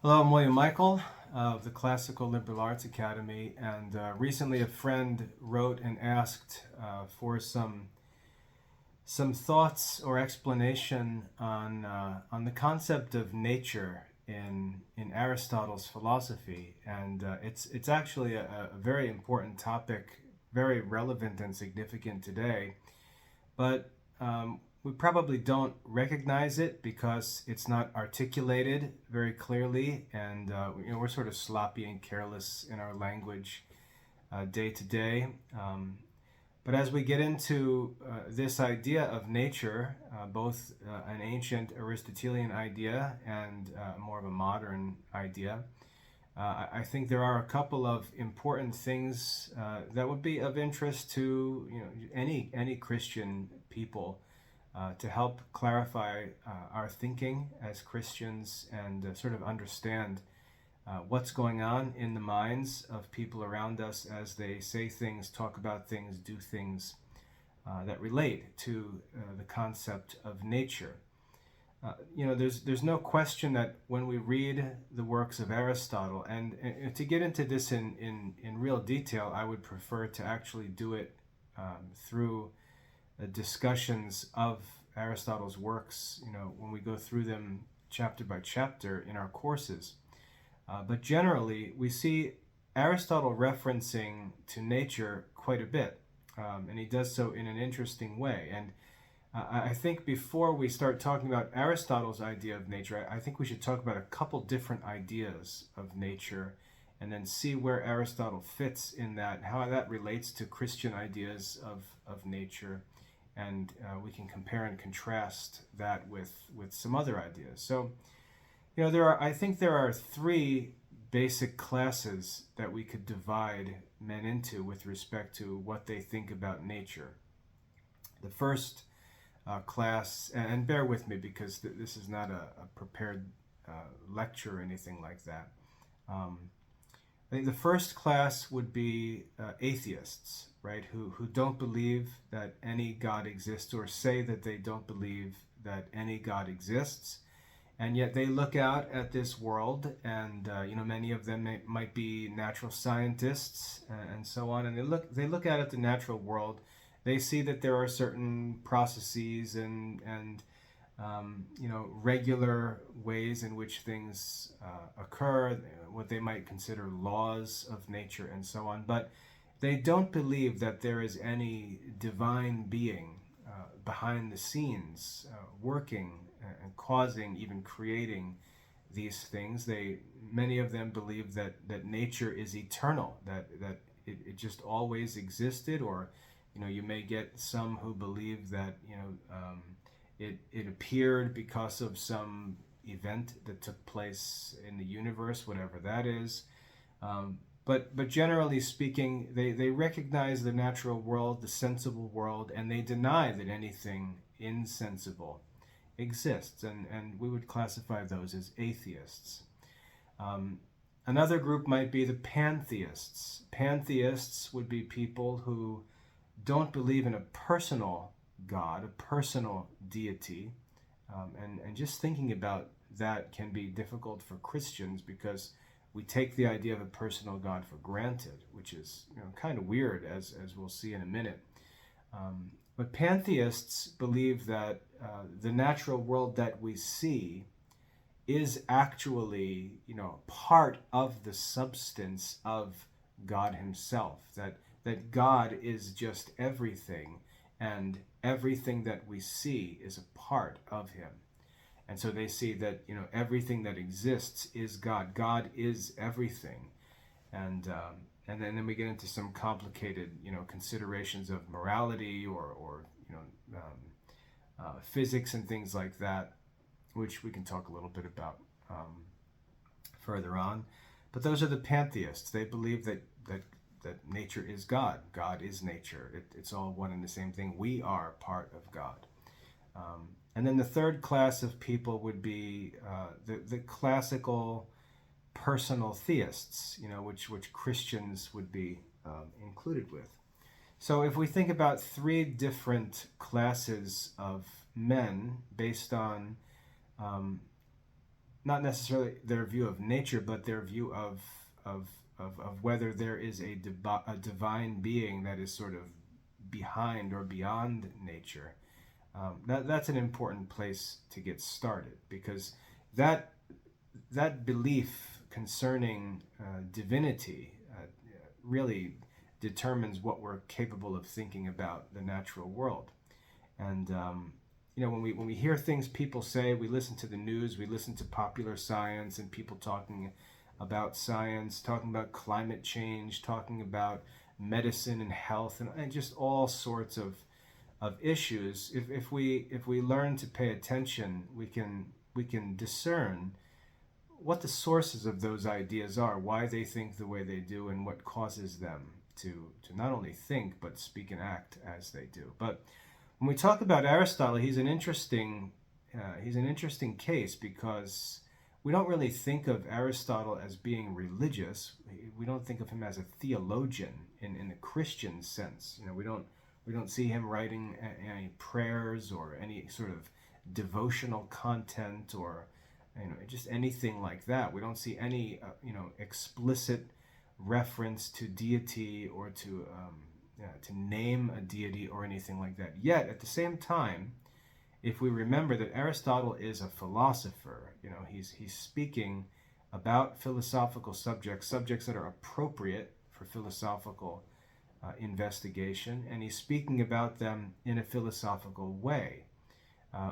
Hello, I'm William Michael of the Classical Liberal Arts Academy, and recently a friend wrote and asked for some thoughts or explanation on the concept of nature in Aristotle's philosophy, and it's actually a very important topic, very relevant and significant today, but we probably don't recognize it because it's not articulated very clearly, and we're sort of sloppy and careless in our language day to day. But as we get into this idea of nature, both an ancient Aristotelian idea and more of a modern idea, I think there are a couple of important things that would be of interest to any Christian people to help clarify our thinking as Christians and sort of understand what's going on in the minds of people around us as they say things, talk about things, do things that relate to the concept of nature. There's no question that when we read the works of Aristotle, and to get into this in real detail, I would prefer to actually do it through discussions of Aristotle's works, when we go through them chapter by chapter in our courses. But generally, we see Aristotle referencing to nature quite a bit, and he does so in an interesting way. And I think before we start talking about Aristotle's idea of nature, I think we should talk about a couple different ideas of nature and then see where Aristotle fits in that, how that relates to Christian ideas of nature. And we can compare and contrast that with some other ideas. So, I think there are three basic classes that we could divide men into with respect to what they think about nature. The first class, and bear with me because this is not a prepared lecture or anything like that. I think the first class would be atheists, right, who don't believe that any God exists, or say that they don't believe that any God exists, and yet they look out at this world, and many of them might be natural scientists and so on, and they look out at the natural world. They see that there are certain processes and regular ways in which things occur, what they might consider laws of nature and so on. But they don't believe that there is any divine being behind the scenes working and causing, even creating these things. Many of them believe that nature is eternal, that it just always existed, or you may get some who believe that it appeared because of some event that took place in the universe, whatever that is. But generally speaking, they recognize the natural world, the sensible world, and they deny that anything insensible exists. And we would classify those as atheists. Another group might be the pantheists. Pantheists would be people who don't believe in a personal God, a personal deity. And just thinking about that can be difficult for Christians because we take the idea of a personal God for granted, which is kind of weird, as we'll see in a minute. But pantheists believe that the natural world that we see is actually, part of the substance of God himself, that God is just everything, and everything that we see is a part of him. And so they see that everything that exists is God. God is everything, and then we get into some complicated considerations of morality or physics and things like that, which we can talk a little bit about further on. But those are the pantheists. They believe that nature is God. God is nature. It's all one and the same thing. We are part of God. And then the third class of people would be the classical personal theists, which Christians would be included with. So if we think about three different classes of men based on not necessarily their view of nature, but their view of whether there is a divine being that is sort of behind or beyond nature. That's an important place to get started, because that that belief concerning divinity really determines what we're capable of thinking about the natural world. And when we hear things people say, we listen to the news, we listen to popular science and people talking about science, talking about climate change, talking about medicine and health, and just all sorts of issues. If we learn to pay attention, we can discern what the sources of those ideas are, why they think the way they do, and what causes them to not only think but speak and act as they do. But when we talk about Aristotle, he's an interesting case, because we don't really think of Aristotle as being religious. We don't think of him as a theologian in the Christian sense. We don't see him writing any prayers or any sort of devotional content, or just anything like that. We don't see any explicit reference to deity, or to name a deity or anything like that. Yet at the same time, if we remember that Aristotle is a philosopher, he's speaking about philosophical subjects that are appropriate for philosophical investigation, and he's speaking about them in a philosophical way.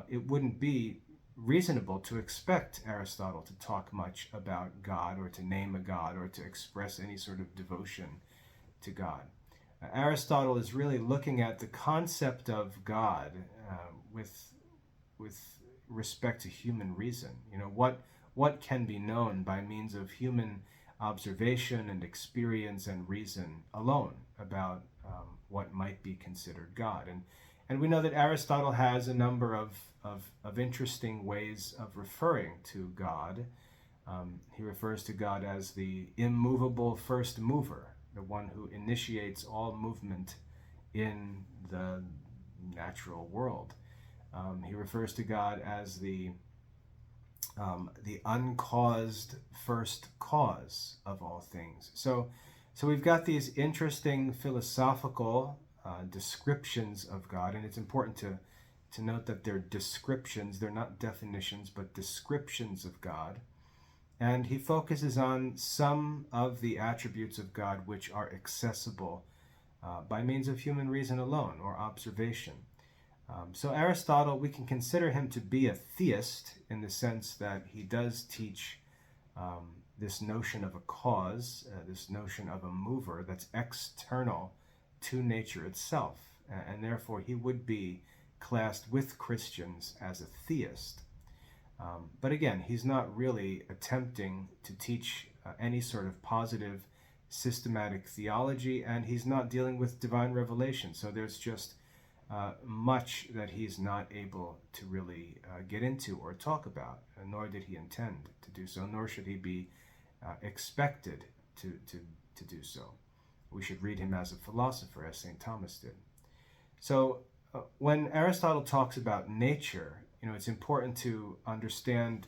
It wouldn't be reasonable to expect Aristotle to talk much about God, or to name a God, or to express any sort of devotion to God. Aristotle is really looking at the concept of God with respect to human reason. What can be known by means of human observation and experience and reason alone about what might be considered God. And we know that Aristotle has a number of interesting ways of referring to God. He refers to God as the immovable first mover, the one who initiates all movement in the natural world. He refers to God as the uncaused first cause of all things. So we've got these interesting philosophical descriptions of God, and it's important to note that they're descriptions. They're not definitions, but descriptions of God. And he focuses on some of the attributes of God which are accessible by means of human reason alone, or observation. So Aristotle, we can consider him to be a theist, in the sense that he does teach this notion of a cause, this notion of a mover that's external to nature itself. And therefore he would be classed with Christians as a theist. But again, he's not really attempting to teach any sort of positive systematic theology, and he's not dealing with divine revelation. So there's just much that he's not able to really get into or talk about, nor did he intend to do so, nor should he be expected to do so. We should read him as a philosopher, as St. Thomas did. So when Aristotle talks about nature, it's important to understand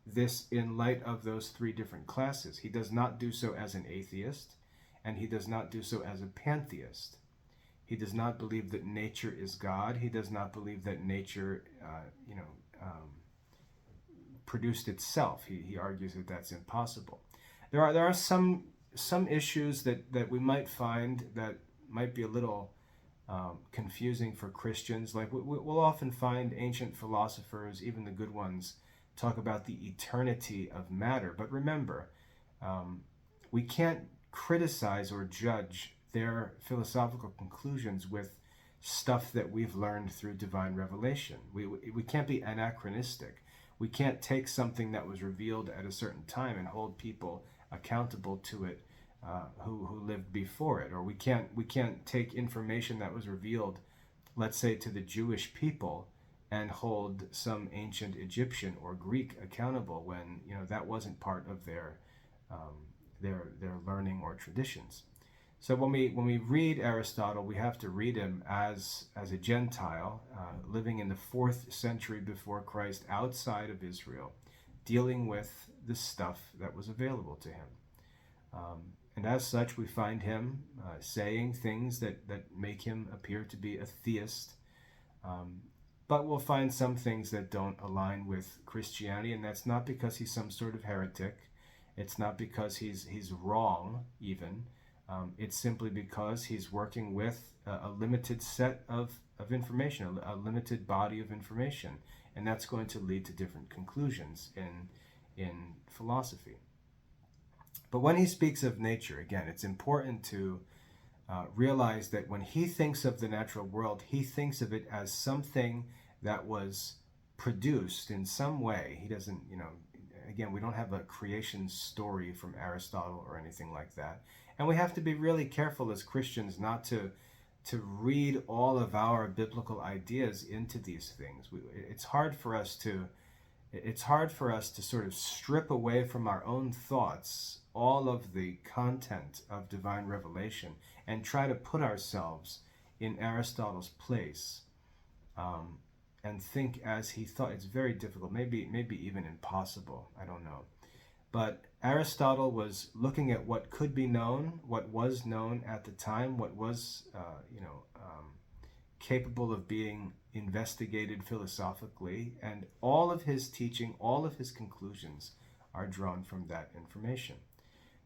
this in light of those three different classes. He does not do so as an atheist, and he does not do so as a pantheist. He does not believe that nature is God. He does not believe that nature, produced itself. He argues that that's impossible. There are some issues that we might find that might be a little confusing for Christians. Like we'll often find ancient philosophers, even the good ones, talk about the eternity of matter. But remember, we can't criticize or judge their philosophical conclusions with stuff that we've learned through divine revelation. We can't be anachronistic. We can't take something that was revealed at a certain time and hold people accountable to it who lived before it. Or we can't take information that was revealed, let's say, to the Jewish people, and hold some ancient Egyptian or Greek accountable when that wasn't part of their learning or traditions. So when we read Aristotle, we have to read him as a Gentile living in the 4th century before Christ, outside of Israel, dealing with the stuff that was available to him. And as such, we find him saying things that make him appear to be a theist. But we'll find some things that don't align with Christianity, and that's not because he's some sort of heretic. It's not because he's wrong, even. It's simply because he's working with a limited set of information, a limited body of information, and that's going to lead to different conclusions in philosophy. But when he speaks of nature, again, it's important to realize that when he thinks of the natural world, he thinks of it as something that was produced in some way. He doesn't, again, we don't have a creation story from Aristotle or anything like that. And we have to be really careful as Christians not to read all of our biblical ideas into these things. It's hard for us to sort of strip away from our own thoughts all of the content of divine revelation and try to put ourselves in Aristotle's place and think as he thought. It's very difficult, maybe even impossible. I don't know. But Aristotle was looking at what could be known, what was known at the time, what was capable of being investigated philosophically, and all of his teaching, all of his conclusions are drawn from that information.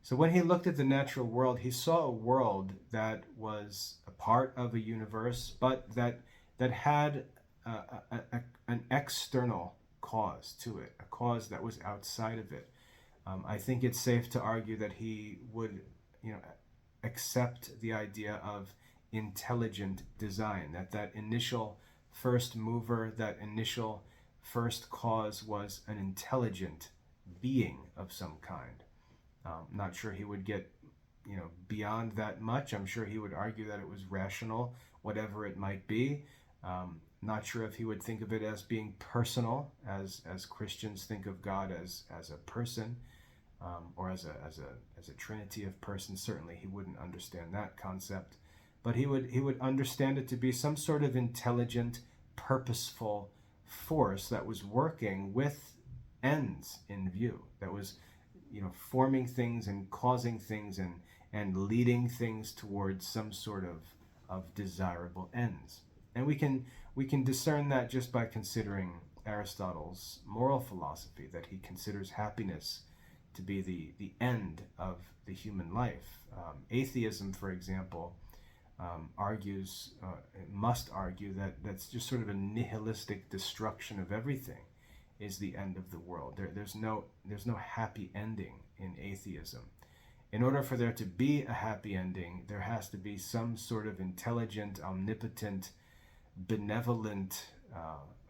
So when he looked at the natural world, he saw a world that was a part of a universe, but that had an external cause to it, a cause that was outside of it. I think it's safe to argue that he would, accept the idea of intelligent design, that initial first mover, that initial first cause was an intelligent being of some kind. Not sure he would get, beyond that much. I'm sure he would argue that it was rational, whatever it might be. Not sure if he would think of it as being personal, as Christians think of God as a person, or as a trinity of persons. Certainly, he wouldn't understand that concept, but he would understand it to be some sort of intelligent, purposeful force that was working with ends in view, that was forming things and causing things and leading things towards some sort of desirable ends. And we can discern that just by considering Aristotle's moral philosophy, that he considers happiness to be the end of the human life. Atheism, for example, must argue that that's just sort of a nihilistic destruction of everything is the end of the world. There's no happy ending in atheism. In order for there to be a happy ending, there has to be some sort of intelligent, omnipotent, benevolent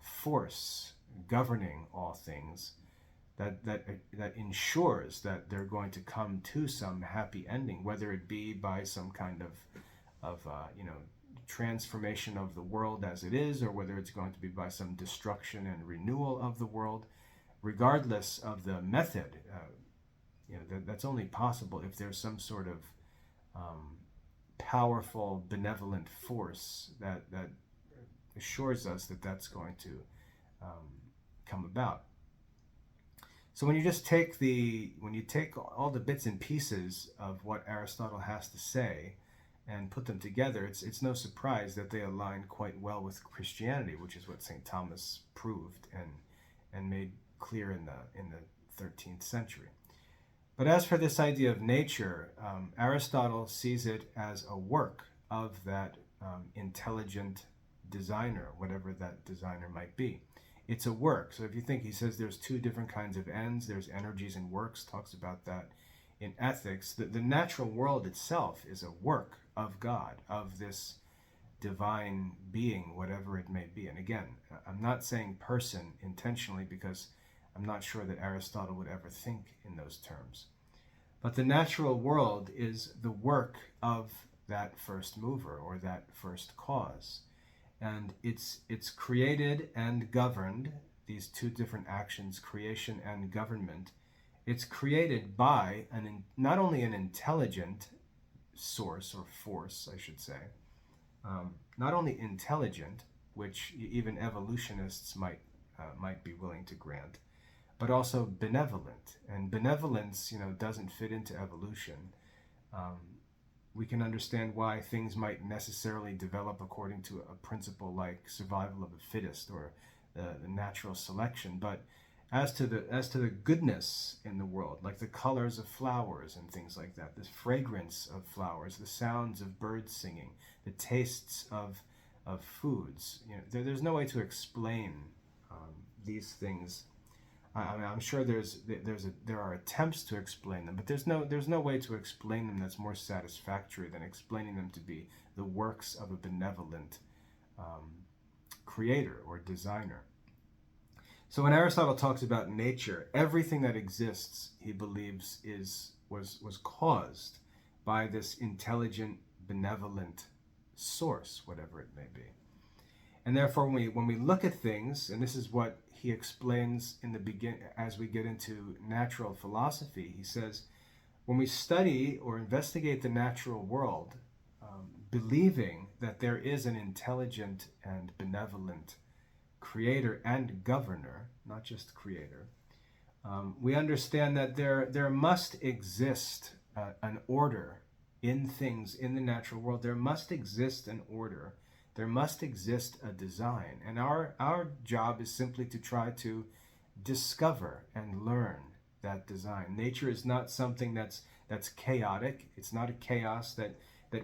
force governing all things that ensures that they're going to come to some happy ending, whether it be by some kind of transformation of the world as it is, or whether it's going to be by some destruction and renewal of the world. Regardless of the method, that's only possible if there's some sort of powerful, benevolent force that assures us that that's going to come about. So when you take all the bits and pieces of what Aristotle has to say and put them together, it's no surprise that they align quite well with Christianity, which is what St. Thomas proved and made clear in the 13th century. But as for this idea of nature, Aristotle sees it as a work of that intelligent designer, whatever that designer might be. It's a work. So if you think, he says there's two different kinds of ends, there's energies and works, talks about that in ethics. The natural world itself is a work of God, of this divine being, whatever it may be. And again, I'm not saying person intentionally, because I'm not sure that Aristotle would ever think in those terms. But the natural world is the work of that first mover, or that first cause. And it's created and governed, these two different actions, creation and government. It's created by not only an intelligent source, or force, I should say, not only intelligent, which even evolutionists might be willing to grant, but also benevolent. And benevolence, doesn't fit into evolution. We can understand why things might necessarily develop according to a principle like survival of the fittest or the natural selection. But as to the goodness in the world, like the colors of flowers and things like that, the fragrance of flowers, the sounds of birds singing, the tastes of foods, there's no way to explain these things. I'm sure there are attempts to explain them, but there's no way to explain them that's more satisfactory than explaining them to be the works of a benevolent creator or designer. So when Aristotle talks about nature, everything that exists, he believes, was caused by this intelligent, benevolent source, whatever it may be. And therefore, when we look at things, and this is what he explains in the begin as we get into natural philosophy, he says, when we study or investigate the natural world, believing that there is an intelligent and benevolent creator and governor, not just creator, we understand that there must exist an order in things in the natural world. There must exist an order. There must exist a design. And our job is simply to try to discover and learn that design. Nature is not something that's chaotic. It's not a chaos that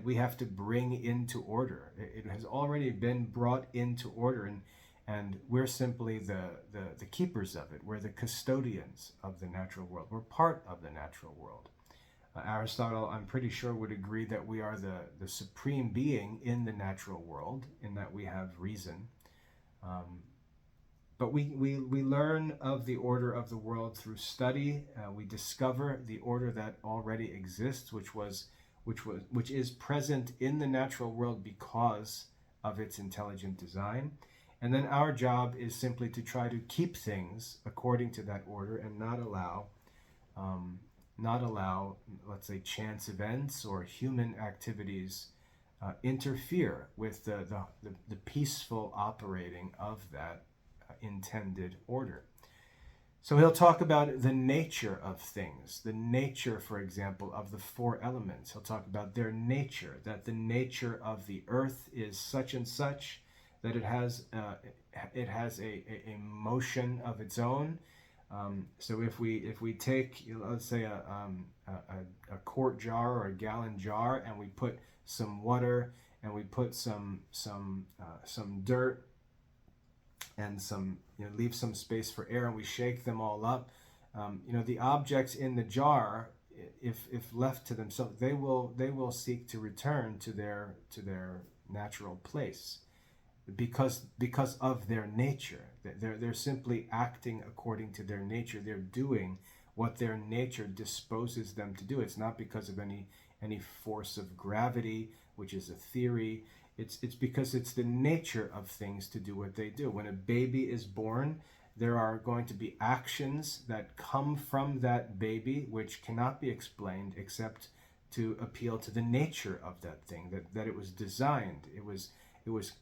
we have to bring into order. It has already been brought into order, and we're simply the keepers of it. We're the custodians of the natural world. We're part of the natural world. Aristotle, I'm pretty sure, would agree that we are the supreme being in the natural world, in that we have reason. But we learn of the order of the world through study. We discover the order that already exists, which is present in the natural world because of its intelligent design. And then our job is simply to try to keep things according to that order and not allow, let's say, chance events or human activities interfere with the peaceful operating of that intended order. So he'll talk about the nature of things, the nature, for example, of the four elements. He'll talk about their nature, that the nature of the earth is such and such, that it has a motion of its own. So if we take, let's say, a quart jar or a gallon jar, and we put some water and we put some dirt and leave some space for air, and we shake them all up, the objects in the jar, if left to themselves, they will seek to return to their natural place. Because of their nature. They're simply acting according to their nature. They're doing what their nature disposes them to do. It's not because of any force of gravity, which is a theory. It's because it's the nature of things to do what they do. When a baby is born, there are going to be actions that come from that baby which cannot be explained except to appeal to the nature of that thing, that it was designed. It was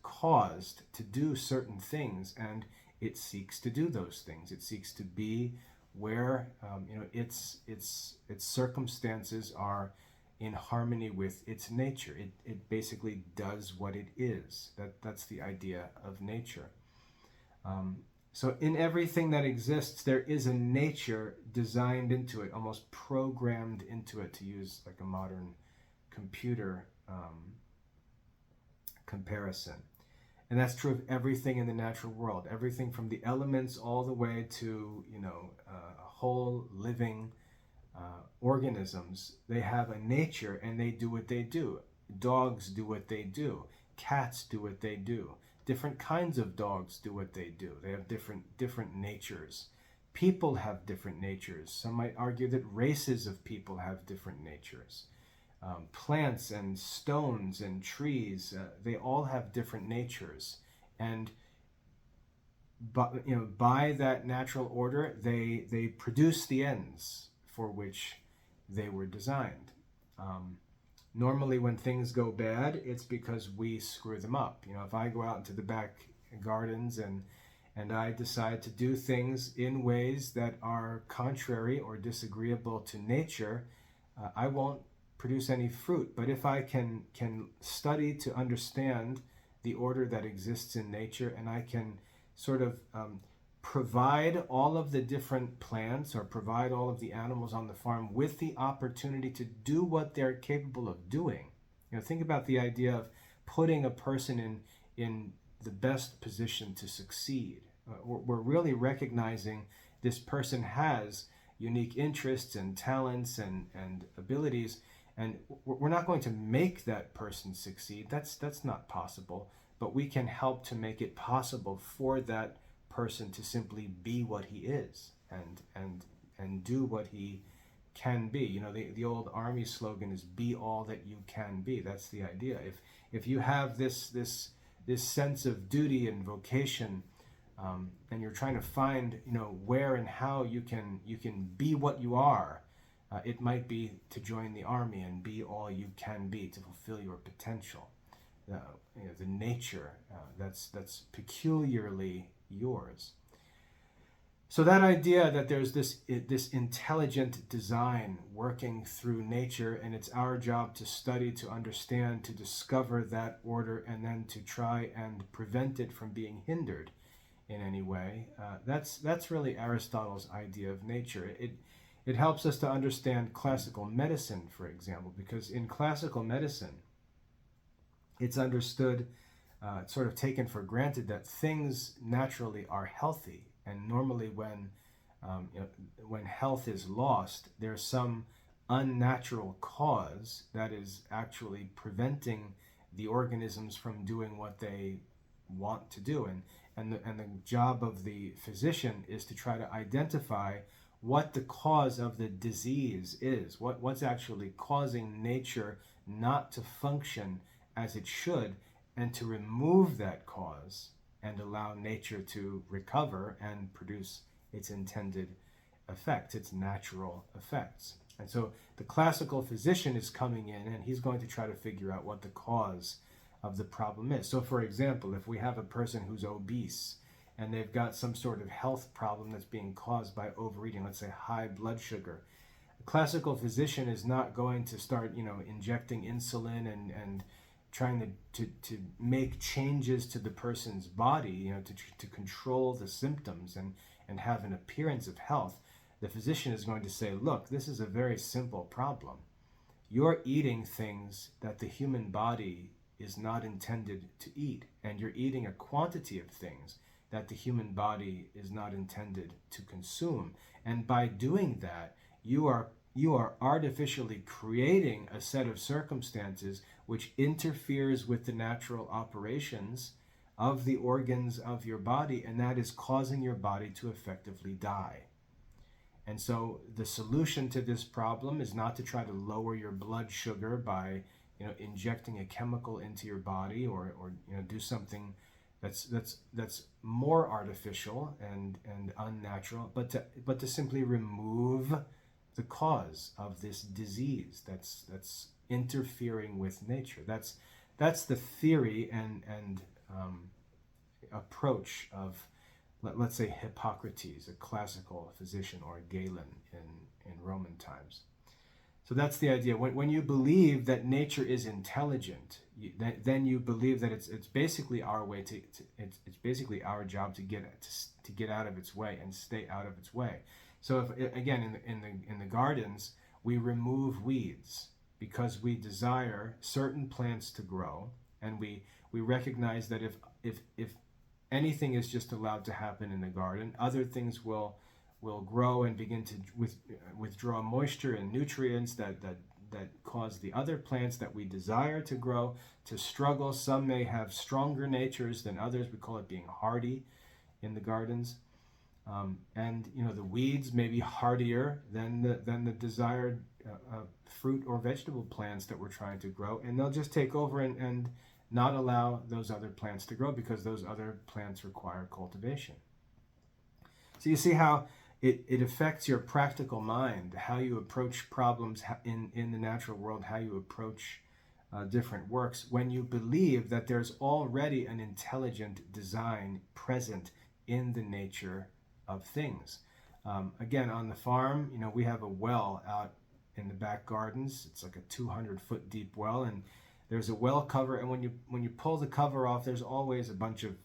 caused to do certain things, and it seeks to do those things. It seeks to be where its circumstances are in harmony with its nature. It basically does what it is. That's the idea of nature. So in everything that exists, there is a nature designed into it, almost programmed into it, to use like a modern computer comparison. And that's true of everything in the natural world. Everything from the elements all the way to whole living organisms. They have a nature and they do what they do. Dogs do what they do. Cats do what they do. Different kinds of dogs do what they do. They have different natures. People have different natures. Some might argue that races of people have different natures. Plants and stones and trees, they all have different natures, and by that natural order, they produce the ends for which they were designed. Normally, when things go bad, it's because we screw them up. If I go out into the back gardens and I decide to do things in ways that are contrary or disagreeable to nature, I won't produce any fruit. But if I can study to understand the order that exists in nature, and I can sort of provide all of the different plants or provide all of the animals on the farm with the opportunity to do what they're capable of doing. Think about the idea of putting a person in the best position to succeed. We're really recognizing this person has unique interests and talents and abilities, and we're not going to make that person succeed. That's not possible, but we can help to make it possible for that person to simply be what he is and do what he can be. The old army slogan is "Be all that you can be." That's the idea. If you have this sense of duty and vocation, and you're trying to find where and how you can be what you are, it might be to join the army and be all you can be, to fulfill your potential, the nature that's peculiarly yours. So that idea that there's this intelligent design working through nature, and it's our job to study, to understand, to discover that order, and then to try and prevent it from being hindered in any way. That's really Aristotle's idea of nature. It helps us to understand classical medicine, for example, because in classical medicine, it's understood, sort of taken for granted, that things naturally are healthy. And normally when health is lost, there's some unnatural cause that is actually preventing the organisms from doing what they want to do. And the job of the physician is to try to identify what the cause of the disease is, what's actually causing nature not to function as it should, and to remove that cause and allow nature to recover and produce its intended effects, its natural effects. And so the classical physician is coming in, and he's going to try to figure out what the cause of the problem is. So for example, if we have a person who's obese and they've got some sort of health problem that's being caused by overeating, let's say high blood sugar, a classical physician is not going to start injecting insulin and trying to make changes to the person's body, to control the symptoms and have an appearance of health. The physician is going to say, look, this is a very simple problem. You're eating things that the human body is not intended to eat, and you're eating a quantity of things that the human body is not intended to consume. And by doing that, you are artificially creating a set of circumstances which interferes with the natural operations of the organs of your body, and that is causing your body to effectively die. And so the solution to this problem is not to try to lower your blood sugar by injecting a chemical into your body or do something that's more artificial and unnatural, but to simply remove the cause of this disease that's interfering with nature. That's the theory and approach of, let's say, Hippocrates, a classical physician, or Galen in Roman times. So that's the idea. When you believe that nature is intelligent, then you believe that it's basically our way it's basically our job to get out of its way and stay out of its way. So if, again, in the gardens, we remove weeds because we desire certain plants to grow, and we recognize that if anything is just allowed to happen in the garden, other things will grow and begin to withdraw moisture and nutrients that cause the other plants that we desire to grow to struggle. Some may have stronger natures than others. We call it being hardy in the gardens. And the weeds may be hardier than the desired fruit or vegetable plants that we're trying to grow, and they'll just take over and not allow those other plants to grow because those other plants require cultivation. So you see how it affects your practical mind, how you approach problems in the natural world, how you approach different works, when you believe that there's already an intelligent design present in the nature of things. Again, on the farm, we have a well out in the back gardens. It's like a 200-foot deep well, and there's a well cover, and when you pull the cover off, there's always a bunch of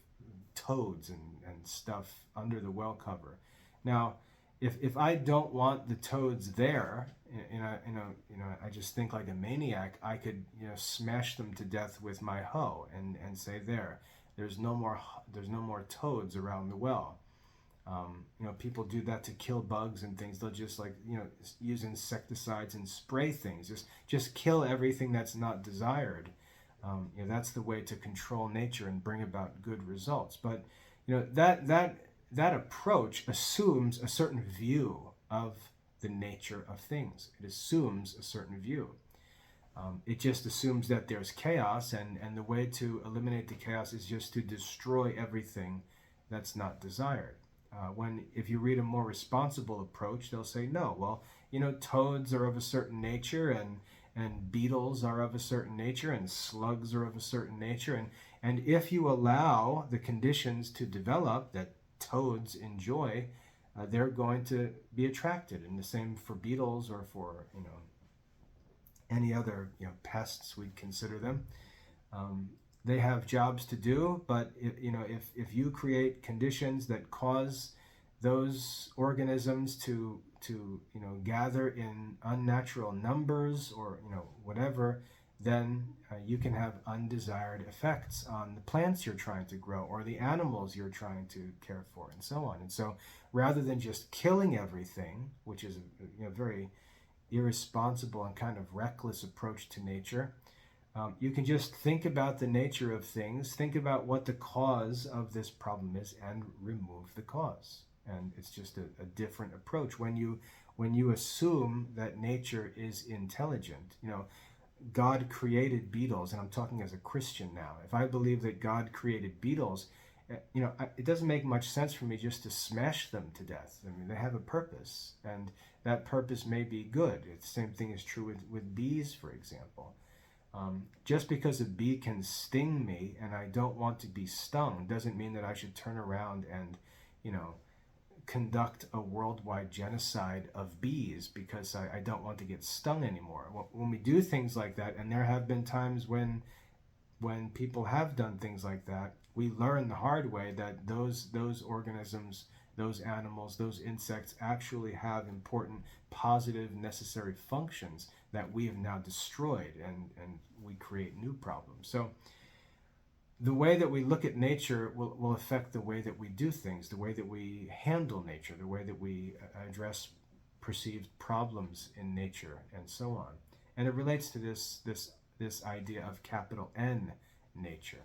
toads and stuff under the well cover. Now, if I don't want the toads there, I just think like a maniac, I could smash them to death with my hoe and say there's no more toads around the well. People do that to kill bugs and things. They'll just use insecticides and spray things. Just kill everything that's not desired. That's the way to control nature and bring about good results. But that approach assumes a certain view of the nature of things. It assumes a certain view. It just assumes that there's chaos, and the way to eliminate the chaos is just to destroy everything that's not desired. If you read a more responsible approach, they'll say, no, well, toads are of a certain nature, and beetles are of a certain nature, and slugs are of a certain nature, and if you allow the conditions to develop that toads enjoy, they're going to be attracted. And the same for beetles, or for any other pests we'd consider them. They have jobs to do, but if you create conditions that cause those organisms to gather in unnatural numbers, or whatever, then you can have undesired effects on the plants you're trying to grow, or the animals you're trying to care for, and so on. And so, rather than just killing everything, which is a very irresponsible and kind of reckless approach to nature, you can just think about the nature of things, think about what the cause of this problem is, and remove the cause. And it's just a different approach. When you assume that nature is intelligent, God created beetles, and I'm talking as a Christian now. If I believe that God created beetles, it doesn't make much sense for me just to smash them to death. I mean, they have a purpose, and that purpose may be good. The same thing is true with bees, for example. Just because a bee can sting me and I don't want to be stung doesn't mean that I should turn around and, conduct a worldwide genocide of bees because I don't want to get stung anymore. When we do things like that, and there have been times when people have done things like that, we learn the hard way that those organisms, those animals, those insects actually have important, positive, necessary functions that we have now destroyed, and we create new problems. So the way that we look at nature will affect the way that we do things, the way that we handle nature, the way that we address perceived problems in nature, and so on. And it relates to this idea of capital N nature.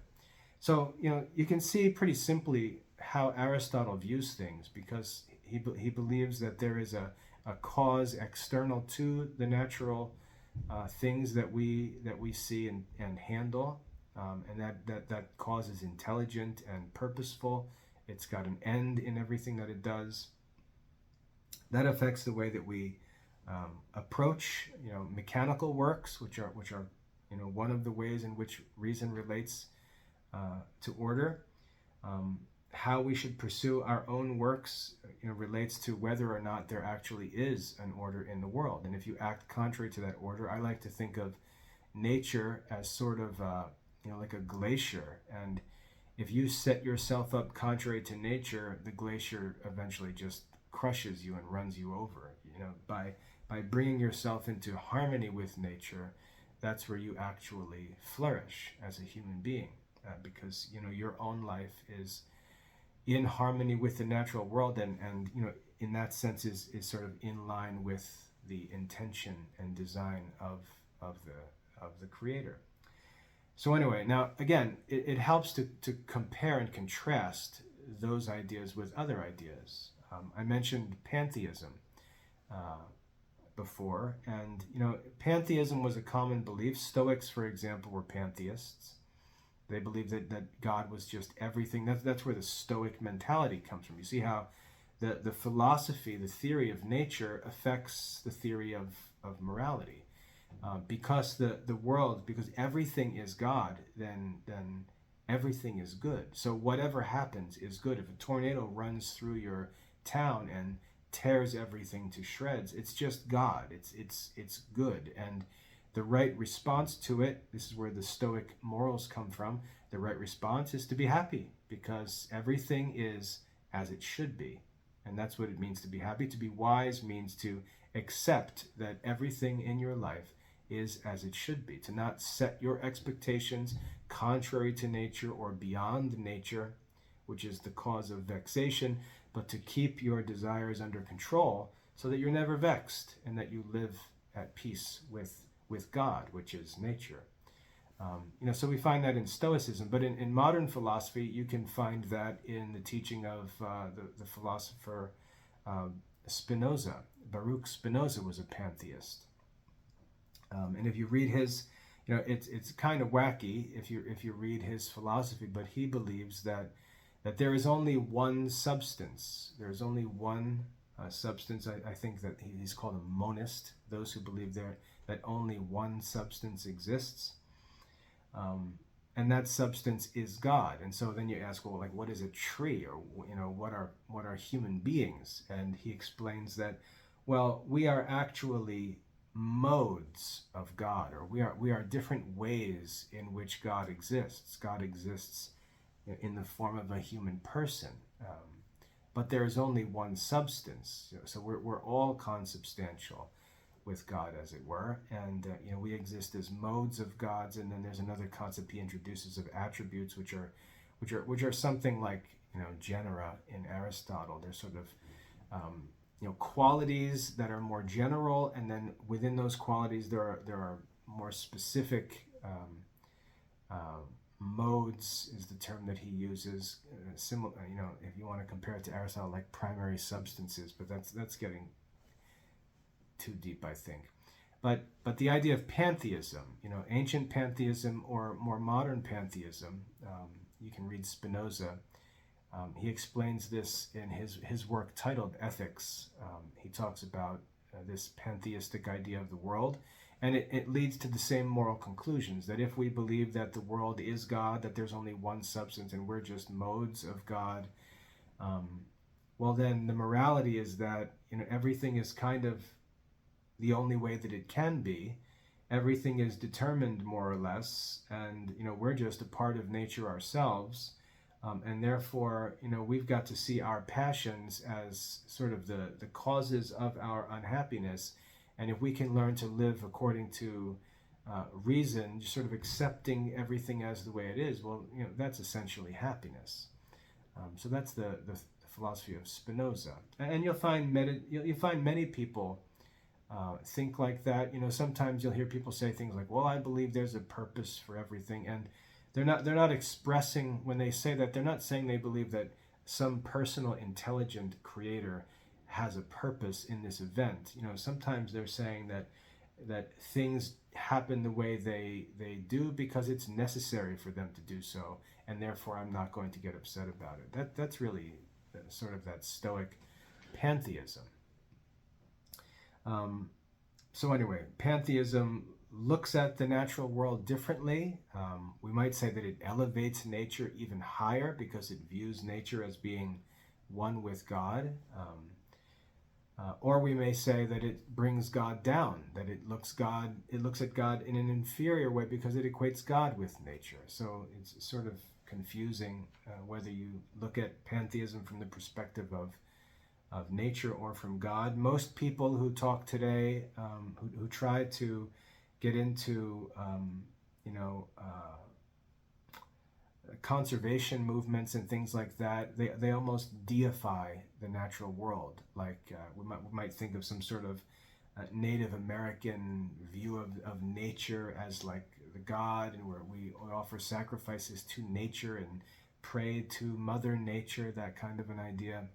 So you can see pretty simply how Aristotle views things, because he believes that there is a cause external to the natural things that we see and handle. And that cause is intelligent and purposeful. It's got an end in everything that it does. That affects the way that we approach, mechanical works, which are one of the ways in which reason relates to order. How we should pursue our own works, relates to whether or not there actually is an order in the world. And if you act contrary to that order, I like to think of nature as sort of like a glacier, and if you set yourself up contrary to nature, the glacier eventually just crushes you and runs you over. By bringing yourself into harmony with nature, that's where you actually flourish as a human being, because your own life is in harmony with the natural world, and in that sense is sort of in line with the intention and design of the Creator. So anyway, now again, it helps to compare and contrast those ideas with other ideas. I mentioned pantheism before, and pantheism was a common belief. Stoics, for example, were pantheists. They believed that God was just everything. That's where the Stoic mentality comes from. You see how the philosophy, the theory of nature affects the theory of morality. Because the world, because everything is God, then everything is good. So whatever happens is good. If a tornado runs through your town and tears everything to shreds, it's just God. It's good. And the right response to it, this is where the Stoic morals come from, the right response is to be happy because everything is as it should be. And that's what it means to be happy. To be wise means to accept that everything in your life is as it should be, to not set your expectations contrary to nature or beyond nature, which is the cause of vexation, but to keep your desires under control so that you're never vexed and that you live at peace with God, which is nature. So we find that in Stoicism, but in modern philosophy, you can find that in the teaching of the philosopher Spinoza. Baruch Spinoza was a pantheist. And if you read his, it's kind of wacky if you read his philosophy, but he believes that there is only one substance. There is only one substance. I think that he's called a monist. Those who believe that only one substance exists, and that substance is God. And so then you ask, well, like, what is a tree, or what are human beings? And he explains that, well, we are actually modes of God, or we are different ways in which God exists. God exists in the form of a human person, but there is only one substance. So we're all consubstantial with God, as it were, and we exist as modes of gods. And then there's another concept he introduces of attributes, which are something like genera in Aristotle. They're sort of qualities that are more general, and then within those qualities there are more specific modes is the term that he uses. Similar, if you want to compare it to Aristotle, like primary substances, but that's getting too deep, I think. But the idea of pantheism, ancient pantheism or more modern pantheism, you can read Spinoza. He explains this in his work titled Ethics. He talks about this pantheistic idea of the world, and it leads to the same moral conclusions, that if we believe that the world is God, that there's only one substance and we're just modes of God, well then the morality is that everything is kind of the only way that it can be. Everything is determined more or less, and we're just a part of nature ourselves. And therefore, we've got to see our passions as sort of the causes of our unhappiness. And if we can learn to live according to reason, just sort of accepting everything as the way it is, well, that's essentially happiness. So that's the philosophy of Spinoza. And you'll find many people think like that. Sometimes you'll hear people say things like, well, I believe there's a purpose for everything. And they're not expressing, when they say that, they're not saying they believe that some personal intelligent creator has a purpose in this event. Sometimes they're saying that things happen the way they do because it's necessary for them to do so, and therefore I'm not going to get upset about it. That's really sort of that Stoic pantheism. So anyway, pantheism looks at the natural world differently. We might say that it elevates nature even higher because it views nature as being one with God. Or we may say that it brings God down, that it looks at God in an inferior way because it equates God with nature. So it's sort of confusing whether you look at pantheism from the perspective of nature or from God. Most people who talk today, who try to get into conservation movements and things like that, they almost deify the natural world. Like we might think of some sort of Native American view of nature as like the God, and where we offer sacrifices to nature and pray to Mother Nature, that kind of an idea.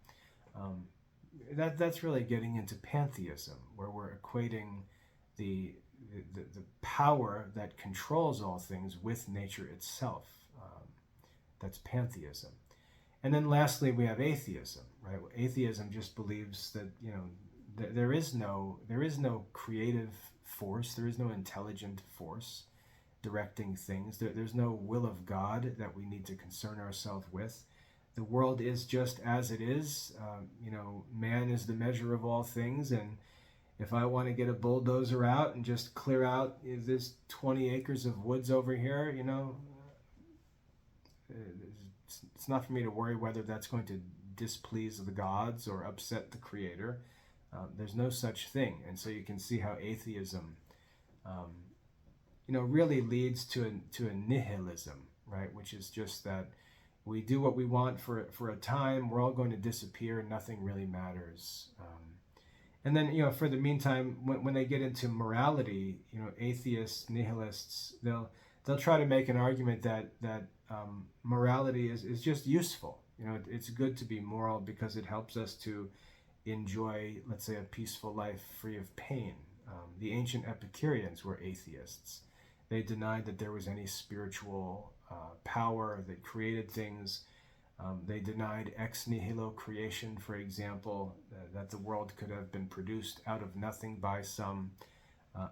That's really getting into pantheism, where we're equating the power that controls all things with nature itself. That's pantheism. And then lastly, we have atheism, right? Atheism just believes that there is no creative force, there is no intelligent force, directing things. There's no will of God that we need to concern ourselves with. The world is just as it is. Man is the measure of all things, and if I want to get a bulldozer out and just clear out this 20 acres of woods over here, it's not for me to worry whether that's going to displease the gods or upset the Creator. There's no such thing. And so you can see how atheism, really leads to a nihilism, right? Which is just that we do what we want for a time. We're all going to disappear. Nothing really matters. And then, for the meantime, when they get into morality, atheists, nihilists, they'll try to make an argument that morality is just useful. It's good to be moral because it helps us to enjoy, let's say, a peaceful life free of pain. The ancient Epicureans were atheists. They denied that there was any spiritual power that created things. They denied ex nihilo creation, for example, that the world could have been produced out of nothing by some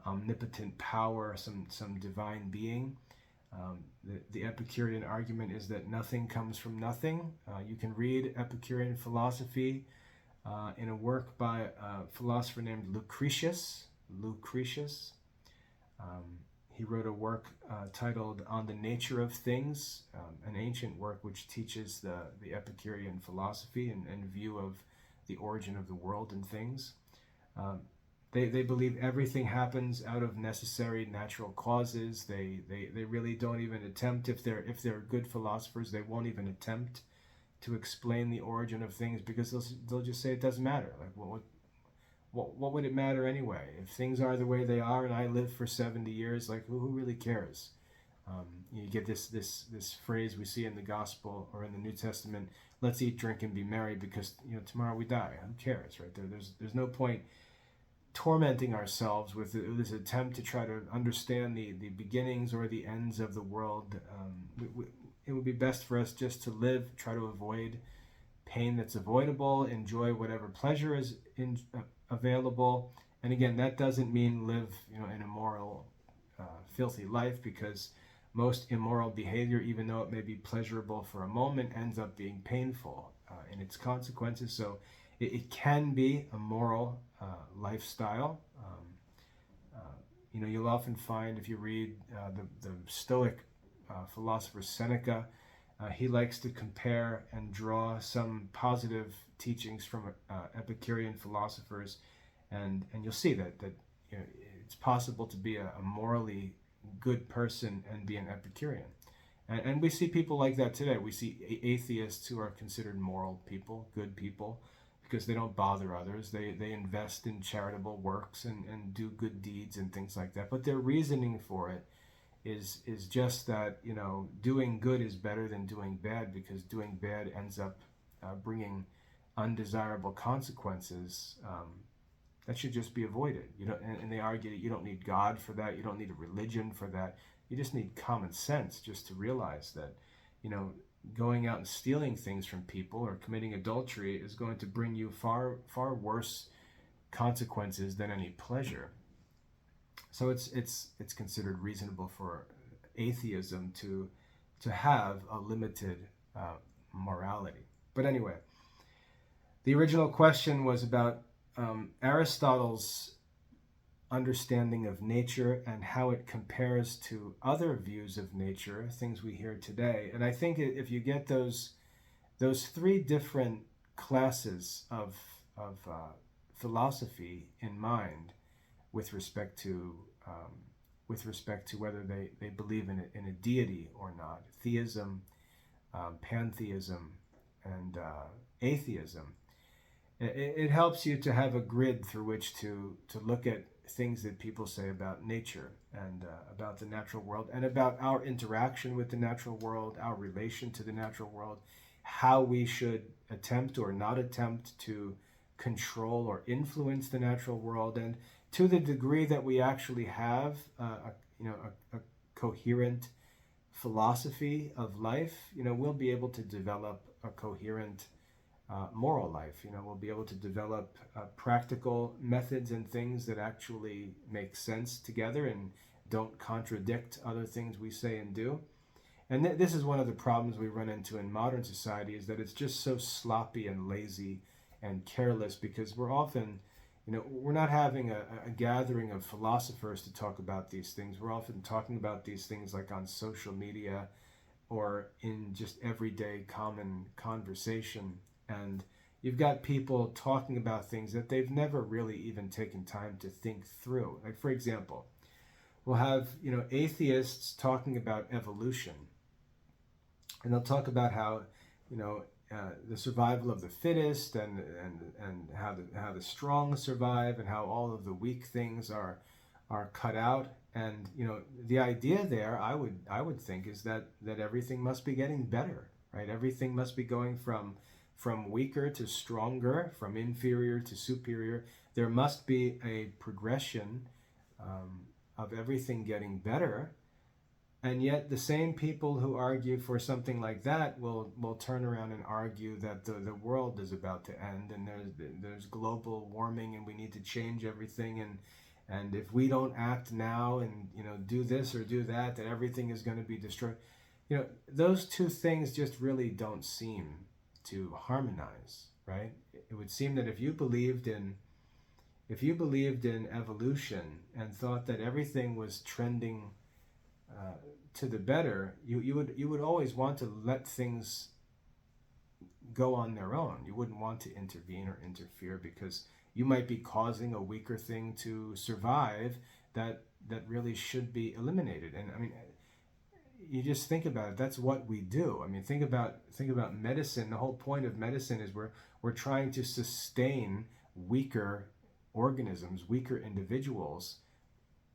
omnipotent power, some divine being. The Epicurean argument is that nothing comes from nothing. You can read Epicurean philosophy in a work by a philosopher named Lucretius. He wrote a work titled On the Nature of Things, an ancient work which teaches the Epicurean philosophy and view of the origin of the world and things. They believe everything happens out of necessary natural causes. They really don't even attempt, if they're good philosophers, they won't even attempt to explain the origin of things because they'll just say it doesn't matter. Like, what would it matter anyway? If things are the way they are and I live for 70 years, like, who really cares? You get this phrase we see in the Gospel or in the New Testament, let's eat, drink, and be merry because tomorrow we die. Who cares, right? There's no point tormenting ourselves with this attempt to try to understand the beginnings or the ends of the world. It would be best for us just to live, try to avoid pain that's avoidable, enjoy whatever pleasure is available. And again, that doesn't mean live an immoral, filthy life, because most immoral behavior, even though it may be pleasurable for a moment, ends up being painful in its consequences. So it can be a moral lifestyle. You'll often find, if you read the Stoic philosopher Seneca, he likes to compare and draw some positive teachings from Epicurean philosophers, and you'll see that it's possible to be a morally good person and be an Epicurean. And we see people like that today. We see atheists who are considered moral people, good people, because they don't bother others. They invest in charitable works and do good deeds and things like that. But their reasoning for it is just that doing good is better than doing bad, because doing bad ends up bringing undesirable consequences that should just be avoided. And they argue that you don't need God for that. You don't need a religion for that. You just need common sense just to realize that going out and stealing things from people or committing adultery is going to bring you far worse consequences than any pleasure. So it's considered reasonable for atheism to have a limited morality. But anyway, the original question was about Aristotle's understanding of nature and how it compares to other views of nature, things we hear today. And I think if you get those three different classes of philosophy in mind, with respect to whether they believe in a deity or not, theism, pantheism, and atheism, it helps you to have a grid through which to look at things that people say about nature and about the natural world and about our interaction with the natural world, our relation to the natural world, how we should attempt or not attempt to control or influence the natural world, and to the degree that we actually have a coherent philosophy of life, we'll be able to develop a coherent moral life. We'll be able to develop practical methods and things that actually make sense together and don't contradict other things we say and do. And this is one of the problems we run into in modern society, is that it's just so sloppy and lazy and careless, because we're often, we're not having a gathering of philosophers to talk about these things. We're often talking about these things like on social media or in just everyday common conversation. And you've got people talking about things that they've never really even taken time to think through. Like, for example, we'll have, atheists talking about evolution. And they'll talk about how, the survival of the fittest, and how the strong survive, and how all of the weak things are cut out. And the idea there, I would think, is that everything must be getting better, right? Everything must be going from weaker to stronger, from inferior to superior. There must be a progression of everything getting better. And yet the same people who argue for something like that will turn around and argue that the world is about to end, and there's global warming, and we need to change everything, and if we don't act now and do this or do that, that everything is going to be destroyed. Those two things just really don't seem to harmonize, right? It would seem that if you believed in evolution and thought that everything was trending to the better, you would always want to let things go on their own. You wouldn't want to intervene or interfere, because you might be causing a weaker thing to survive that really should be eliminated. And I mean, you just think about it. That's what we do. I mean, think about medicine. The whole point of medicine is we're trying to sustain weaker organisms, weaker individuals.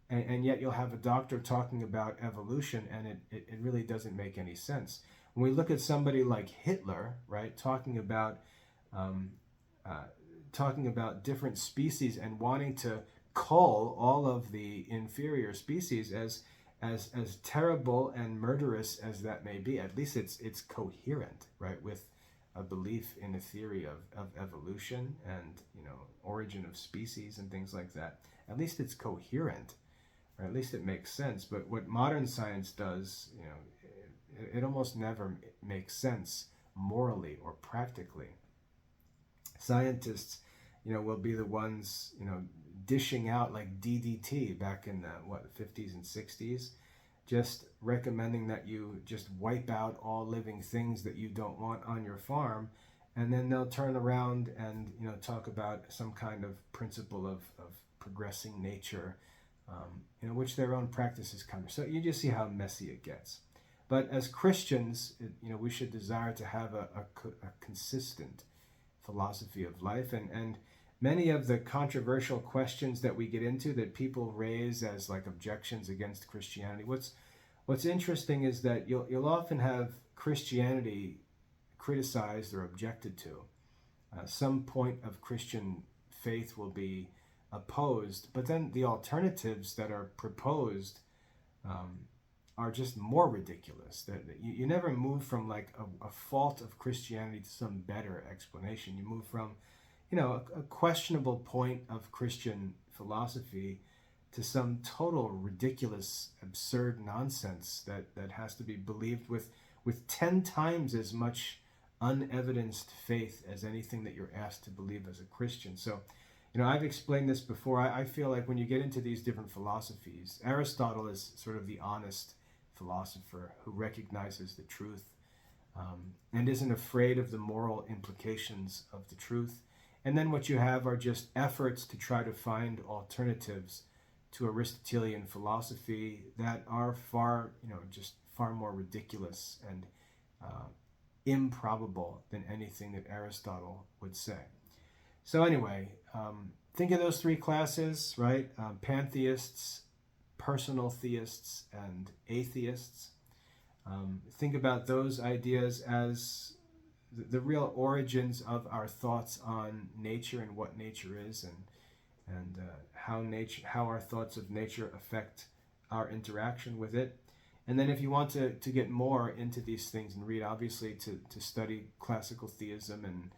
And yet you'll have a doctor talking about evolution, and it really doesn't make any sense. When we look at somebody like Hitler, right, talking about different species and wanting to cull all of the inferior species, as terrible and murderous as that may be, at least it's coherent, right, with a belief in a theory of evolution and origin of species and things like that. At least it's coherent. Or at least it makes sense. But what modern science does, it almost never makes sense morally or practically. Scientists, will be the ones, dishing out like DDT back in the 50s and 60s, just recommending that you just wipe out all living things that you don't want on your farm, and then they'll turn around and talk about some kind of principle of progressing nature. Which their own practices come. So you just see how messy it gets. But as Christians, we should desire to have a consistent philosophy of life. And many of the controversial questions that we get into, that people raise as like objections against Christianity, what's interesting is that you'll often have Christianity criticized or objected to. Some point of Christian faith will be opposed, but then the alternatives that are proposed are just more ridiculous. That you never move from like a fault of Christianity to some better explanation. You move from a questionable point of Christian philosophy to some total ridiculous, absurd nonsense that has to be believed with 10 times as much unevidenced faith as anything that you're asked to believe as a Christian. So I've explained this before. I feel like when you get into these different philosophies, Aristotle is sort of the honest philosopher who recognizes the truth and isn't afraid of the moral implications of the truth. And then what you have are just efforts to try to find alternatives to Aristotelian philosophy that are far more ridiculous and improbable than anything that Aristotle would say. So anyway, think of those three classes, right? Pantheists, personal theists, and atheists. Think about those ideas as the real origins of our thoughts on nature and what nature is, and how our thoughts of nature affect our interaction with it. And then if you want to get more into these things and read, obviously, to study classical theism and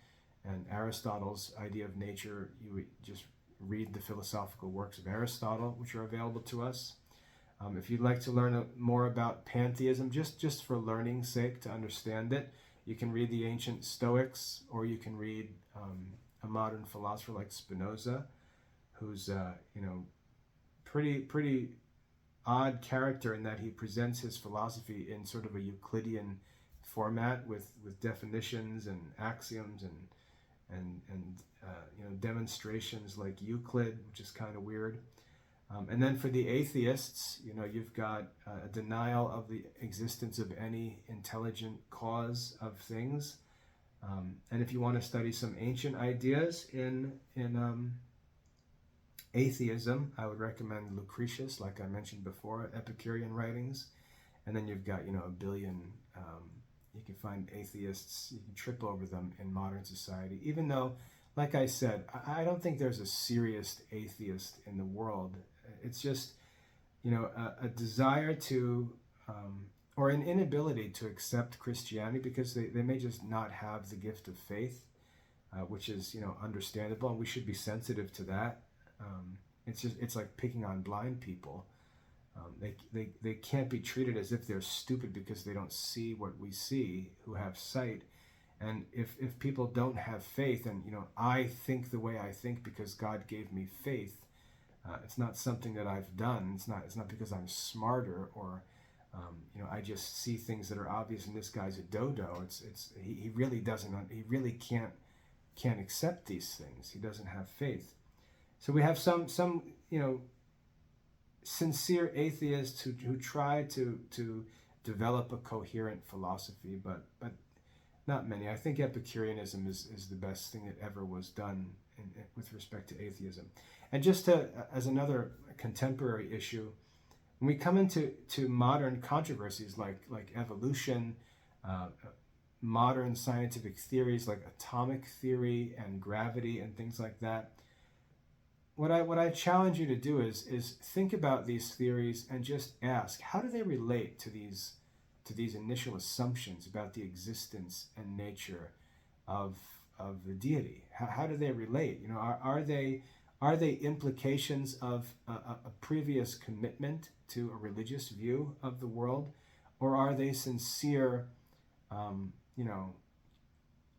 Aristotle's idea of nature, you would just read the philosophical works of Aristotle, which are available to us. If you'd like to learn more about pantheism, just for learning's sake, to understand it, you can read the ancient Stoics, or you can read a modern philosopher like Spinoza, who's pretty odd character in that he presents his philosophy in sort of a Euclidean format with definitions and axioms and demonstrations like Euclid, which is kind of weird. And then for the atheists, you've got a denial of the existence of any intelligent cause of things. And if you want to study some ancient ideas in atheism, I would recommend Lucretius, like I mentioned before, Epicurean writings. And then you've got, a billion, you can find atheists, you can trip over them in modern society, even though, like I said, I don't think there's a serious atheist in the world. It's just, a desire to, or an inability to accept Christianity because they may just not have the gift of faith, which is, understandable, and we should be sensitive to that. It's like picking on blind people. They can't be treated as if they're stupid because they don't see what we see who have sight. And if people don't have faith, and I think the way I think because God gave me faith, it's not something that I've done. It's not because I'm smarter or I just see things that are obvious and this guy's a dodo. He really doesn't. He really can't accept these things. He doesn't have faith. So we have some sincere atheists who try to develop a coherent philosophy, but not many. I think Epicureanism is the best thing that ever was done with respect to atheism. And just as another contemporary issue, when we come into modern controversies like evolution, modern scientific theories like atomic theory and gravity and things like that, what I challenge you to do is think about these theories and just ask, how do they relate to these initial assumptions about the existence and nature of the deity? How do they relate? Are they implications of a previous commitment to a religious view of the world, or are they sincere,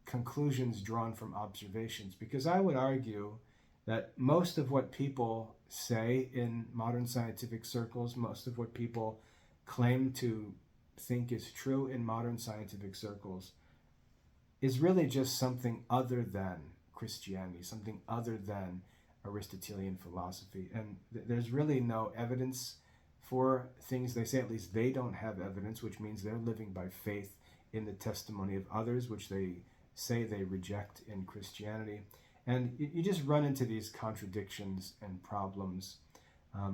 conclusions drawn from observations? Because I would argue that most of what people say in modern scientific circles, most of what people claim to think is true in modern scientific circles, is really just something other than Christianity, something other than Aristotelian philosophy. And there's really no evidence for things they say. At least they don't have evidence, which means they're living by faith in the testimony of others, which they say they reject in Christianity. And you just run into these contradictions and problems.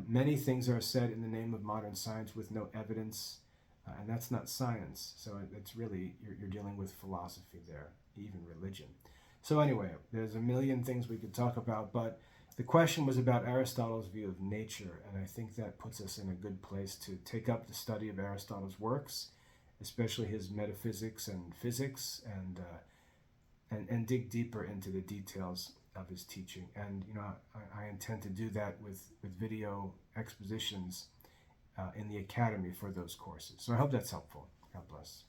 Many things are said in the name of modern science with no evidence, and that's not science. So it's really, you're dealing with philosophy there, even religion. So anyway, there's a million things we could talk about, but the question was about Aristotle's view of nature, and I think that puts us in a good place to take up the study of Aristotle's works, especially his metaphysics and physics, and dig deeper into the details of his teaching. And I intend to do that with video expositions in the academy for those courses. So I hope that's helpful. God bless.